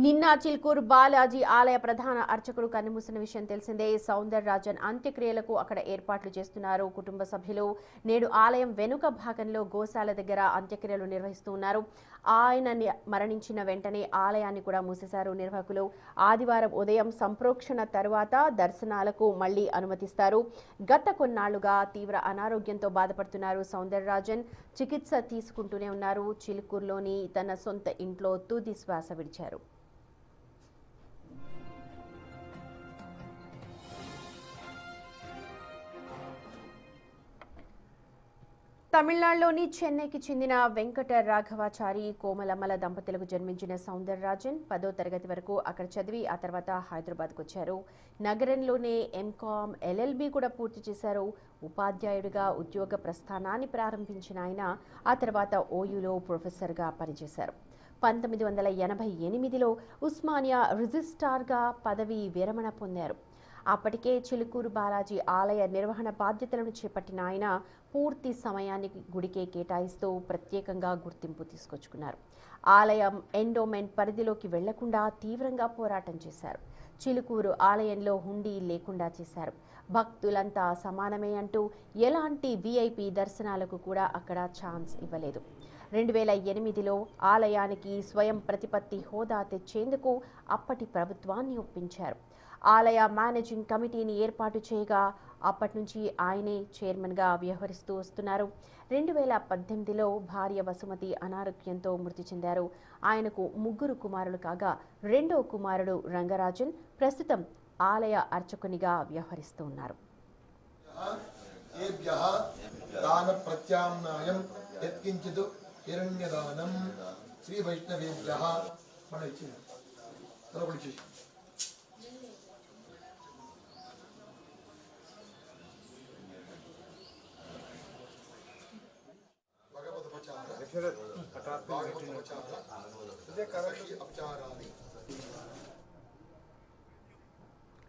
నిన్న చిల్కూరు బాలాజీ ఆలయ ప్రధాన అర్చకుడు కన్నుమూసిన విషయం తెలిసిందే. సౌందరరాజన్ అంత్యక్రియలకు అక్కడ ఏర్పాట్లు చేస్తున్నారు కుటుంబ సభ్యులు. నేడు ఆలయం వెనుక భాగంలో గోశాల దగ్గర అంత్యక్రియలు నిర్వహిస్తున్నారు. ఆయన మరణించిన వెంటనే ఆలయాన్ని కూడా మూసేశారు నిర్వాహకులు. ఆదివారం ఉదయం సంప్రోక్షణ తర్వాత దర్శనాలకు మళ్లీ అనుమతిస్తారు. గత కొన్నాళ్లుగా తీవ్ర అనారోగ్యంతో బాధపడుతున్నారు సౌందరరాజన్. చికిత్స తీసుకుంటూనే ఉన్నారు. చిలుకూరులోని తన సొంత ఇంట్లో తుది శ్వాస విడిచారు. తమిళనాడులోని చెన్నైకి చెందిన వెంకట రాఘవాచారి కోమలమ్మల దంపతులకు జన్మించిన సౌందరరాజన్ 10వ తరగతి వరకు అక్కడ చదివి ఆ తర్వాత హైదరాబాద్కు వచ్చారు. నగరంలోనే ఎంకామ్, ఎల్ఎల్బి కూడా పూర్తి చేశారు. ఉపాధ్యాయుడిగా ఉద్యోగ ప్రస్థానాన్ని ప్రారంభించిన ఆయన ఆ తర్వాత ఓయూలో ప్రొఫెసర్గా పనిచేశారు. 1988లో ఉస్మానియా రిజిస్ట్రార్గా పదవీ విరమణ పొందారు. అప్పటికే చిలుకూరు బాలాజీ ఆలయ నిర్వహణ బాధ్యతలను చేపట్టిన ఆయన పూర్తి సమయాన్ని గుడికే కేటాయిస్తూ ప్రత్యేకంగా గుర్తింపు తీసుకొచ్చుకున్నారు. ఆలయం ఎండోమెంట్ పరిధిలోకి వెళ్లకుండా తీవ్రంగా పోరాటం చేశారు. చిలుకూరు ఆలయంలో హుండీ లేకుండా చేశారు. భక్తులంతా సమానమే అంటూ ఎలాంటి విఐపి దర్శనాలకు కూడా అక్కడ ఛాన్స్ ఇవ్వలేదు. 2008లో ఆలయానికి స్వయం ప్రతిపత్తి హోదా తెచ్చేందుకు అప్పటి ప్రభుత్వాన్ని ఒప్పించారు. ఆలయ మేనేజింగ్ కమిటీని ఏర్పాటు చేయగా అప్పటి నుంచి ఆయనే చైర్మన్గా వ్యవహరిస్తూ వస్తున్నారు. 2018లో భార్య వసుమతి అనారోగ్యంతో మృతి చెందారు. ఆయనకు 3 కుమారులు కాగా రెండో కుమారుడు రంగరాజన్ ప్రస్తుతం ఆలయ అర్చకునిగా వ్యవహరిస్తూ ఉన్నారు.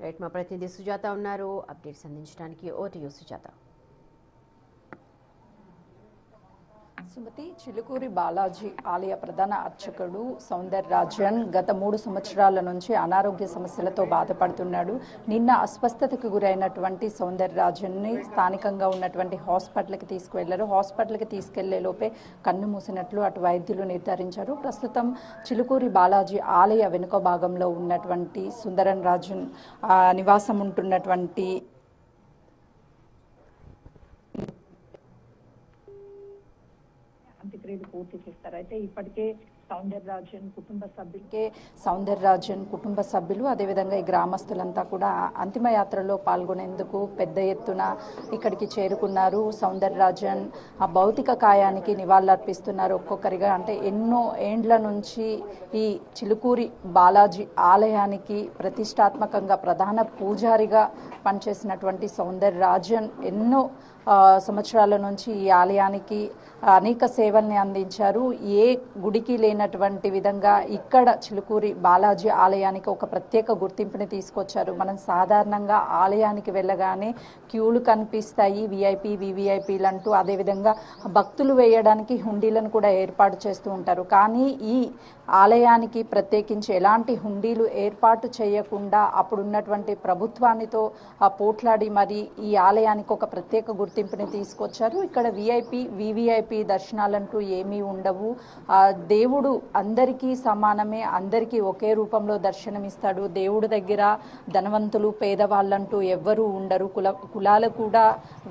రైట్, మా ప్రతినిధి సుజాత ఉన్నారు అప్డేట్స్ అందించడానికి. ఓటీయూ సుజాత. సుమతి, చిలుకూరి బాలాజీ ఆలయ ప్రధాన అర్చకుడు సౌందరరాజన్ గత 3 సంవత్సరాల నుంచి అనారోగ్య సమస్యలతో బాధపడుతున్నాడు. నిన్న అస్వస్థతకు గురైనటువంటి సౌందరరాజన్ని స్థానికంగా ఉన్నటువంటి హాస్పిటల్కి తీసుకువెళ్లారు. హాస్పిటల్కి తీసుకెళ్లే లోపే కన్ను మూసినట్లు అటు వైద్యులు నిర్ధారించారు. ప్రస్తుతం చిలుకూరి బాలాజీ ఆలయ వెనుక భాగంలో ఉన్నటువంటి సుందరరాజన్ నివాసం ఉంటున్నటువంటి అంత్యక్రియలు పూర్తి చేస్తారు. అయితే ఇప్పటికే సౌందరరాజన్ కుటుంబ సభ్యులు అదేవిధంగా ఈ గ్రామస్తులంతా కూడా అంతిమ యాత్రలో పాల్గొనేందుకు పెద్ద ఎత్తున ఇక్కడికి చేరుకున్నారు. సౌందరరాజన్ ఆ భౌతిక కాయానికి నివాళులర్పిస్తున్నారు ఒక్కొక్కరిగా. అంటే ఎన్నో ఏండ్ల నుంచి ఈ చిలుకూరి బాలాజీ ఆలయానికి ప్రతిష్టాత్మకంగా ప్రధాన పూజారిగా పనిచేసినటువంటి సౌందరరాజన్ ఎన్నో సంవత్సరాల నుంచి ఈ ఆలయానికి అనేక సేవల్ని అందించారు. ఏ గుడికి లేనటువంటి విధంగా ఇక్కడ చిలుకూరి బాలాజీ ఆలయానికి ఒక ప్రత్యేక గుర్తింపుని తీసుకొచ్చారు. మనం సాధారణంగా ఆలయానికి వెళ్ళగానే క్యూలు కనిపిస్తాయి, విఐపి వివిఐపీలు అంటూ. అదేవిధంగా భక్తులు వేయడానికి హుండీలను కూడా ఏర్పాటు చేస్తూ ఉంటారు. కానీ ఈ ఆలయానికి ప్రత్యేకించి ఎలాంటి హుండీలు ఏర్పాటు చేయకుండా అప్పుడున్నటువంటి ప్రభుత్వానితో పోట్లాడి మరి ఈ ఆలయానికి ఒక ప్రత్యేక గుర్తింపుని తీసుకొచ్చారు. ఇక్కడ విఐపి వివిఐపి దర్శనాలంటూ ఏమీ ఉండవు. దేవుడు అందరికీ సమానమే, అందరికీ ఒకే రూపంలో దర్శనమిస్తాడు. దేవుడి దగ్గర ధనవంతులు పేదవాళ్ళంటూ ఎవ్వరూ ఉండరు, కులాలు కూడా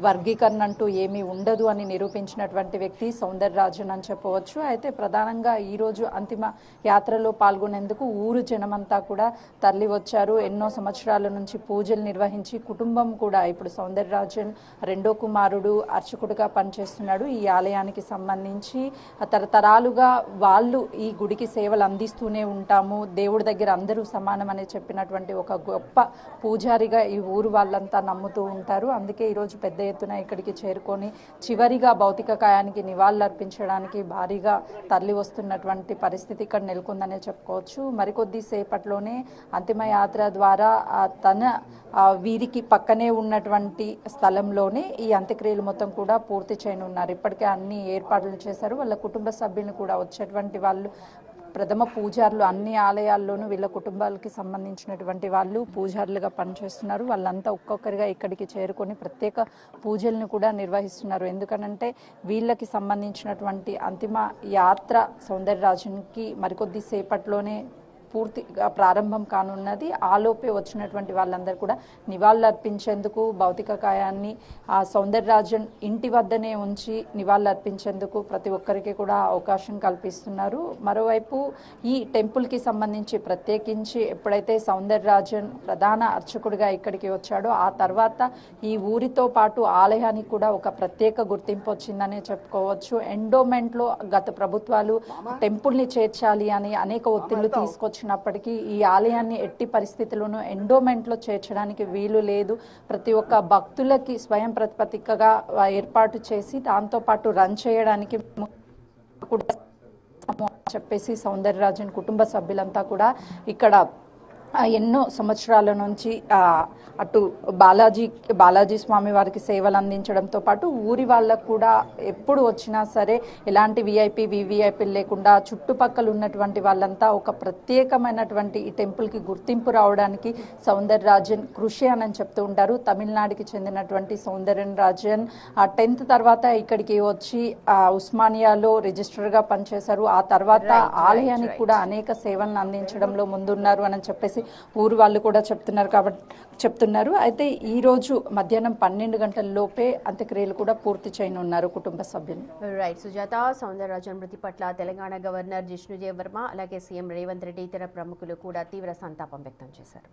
వర్గీకరణ అంటూ ఏమీ ఉండదు అని నిరూపించినటువంటి వ్యక్తి సౌందరరాజన్ అని చెప్పవచ్చు. అయితే ప్రధానంగా ఈరోజు అంతిమ యాత్రలో పాల్గొనేందుకు ఊరు జనమంతా కూడా తరలి వచ్చారు. ఎన్నో సంవత్సరాల నుంచి పూజలు నిర్వహించి కుటుంబం కూడా ఇప్పుడు సౌందరరాజన్ రెండో కుమారుడు అర్చకుడిగా పనిచేస్తున్నాడు. ఈ ఆలయానికి సంబంధించి తరతరాలుగా వాళ్ళు ఈ గుడికి సేవలు అందిస్తూనే ఉంటాము, దేవుడి దగ్గర అందరూ సమానం అని చెప్పినటువంటి ఒక గొప్ప పూజారిగా ఈ ఊరు వాళ్ళంతా నమ్ముతూ ఉంటారు. అందుకే ఈరోజు పెద్ద ఎత్తున ఇక్కడికి చేరుకొని చివరిగా భౌతిక కాయానికి నివాళులర్పించడానికి భారీగా తరలి వస్తున్నటువంటి పరిస్థితి ఇక్కడ నెలకొందనే చెప్పుకోవచ్చు. మరికొద్ది సేపట్లోనే అంతిమ యాత్ర ద్వారా తన వీరికి పక్కనే ఉన్నటువంటి స్థలంలోనే ఈ అంత్యక్రియలు మొత్తం కూడా పూర్తి చేయనున్నారు. ఇప్పటికే అన్ని ఏర్పాట్లు చేశారు. వాళ్ళ కుటుంబ సభ్యులను కూడా వచ్చేటువంటి వాళ్ళు ప్రథమ పూజారులు అన్ని ఆలయాల్లోనూ వీళ్ళ కుటుంబాలకి సంబంధించినటువంటి వాళ్ళు పూజారులుగా పనిచేస్తున్నారు. వాళ్ళంతా ఒక్కొక్కరిగా ఇక్కడికి చేరుకొని ప్రత్యేక పూజలను కూడా నిర్వహిస్తున్నారు. ఎందుకనంటే వీళ్ళకి సంబంధించినటువంటి అంతిమ యాత్ర సౌందరరాజన్కి మరికొద్ది సేపట్లోనే పూర్తిగా ప్రారంభం కానున్నది. ఆలోపే వచ్చినటువంటి వాళ్ళందరూ కూడా నివాళులు అర్పించేందుకు భౌతిక కాయాన్ని ఆ సౌందరరాజన్ ఇంటి వద్దనే ఉంచి నివాళులు అర్పించేందుకు ప్రతి ఒక్కరికి కూడా అవకాశం కల్పిస్తున్నారు. మరోవైపు ఈ టెంపుల్కి సంబంధించి ప్రత్యేకించి ఎప్పుడైతే సౌందరరాజన్ ప్రధాన అర్చకుడిగా ఇక్కడికి వచ్చాడో ఆ తర్వాత ఈ ఊరితో పాటు ఆలయానికి కూడా ఒక ప్రత్యేక గుర్తింపు వచ్చిందనే చెప్పుకోవచ్చు. ఎండోమెంట్లో గత ప్రభుత్వాలు టెంపుల్ని చేర్చాలి అని అనేక ఒత్తిళ్లు తీసుకొచ్చినప్పటికీ ఈ ఆలయాన్ని ఎట్టి పరిస్థితుల్లోనూ ఎండోమెంట్లో చేర్చడానికి వీలు లేదు. ప్రతి ఒక్క భక్తులకి స్వయం ప్రతిపత్తికగా ఏర్పాటు చేసి దాంతోపాటు రన్ చేయడానికి చెప్పేసి సౌందరరాజన్ కుటుంబ సభ్యులంతా కూడా ఇక్కడ ఎన్నో సంవత్సరాల నుంచి అటు బాలాజీ స్వామి వారికి సేవలు అందించడంతో పాటు ఊరి వాళ్ళకు కూడా ఎప్పుడు వచ్చినా సరే ఎలాంటి వివిఐపీ లేకుండా చుట్టుపక్కల ఉన్నటువంటి వాళ్ళంతా ఒక ప్రత్యేకమైనటువంటి ఈ టెంపుల్కి గుర్తింపు రావడానికి సౌందరరాజన్ కృషి అని చెప్తూ ఉంటారు. తమిళనాడుకి చెందినటువంటి సౌందరరాజన్ 10th తర్వాత ఇక్కడికి వచ్చి ఉస్మానియాలో రిజిస్టర్గా పనిచేశారు. ఆ తర్వాత ఆలయానికి కూడా అనేక సేవలను అందించడంలో ముందున్నారు అని చెప్పేసి ఊరు వాళ్ళు కూడా చెప్తున్నారు. అయితే ఈ రోజు మధ్యాహ్నం 12 గంటల లోపే అంత్యక్రియలు కూడా పూర్తి చేయనున్నారు కుటుంబ సభ్యులు. రైట్ సుజాత, సౌందరరాజన్ మృతి పట్ల తెలంగాణ గవర్నర్ జిష్ణుదేవ్ వర్మ అలాగే సీఎం రేవంత్ రెడ్డి ఇతర ప్రముఖులు కూడా తీవ్ర సంతాపం వ్యక్తం చేశారు.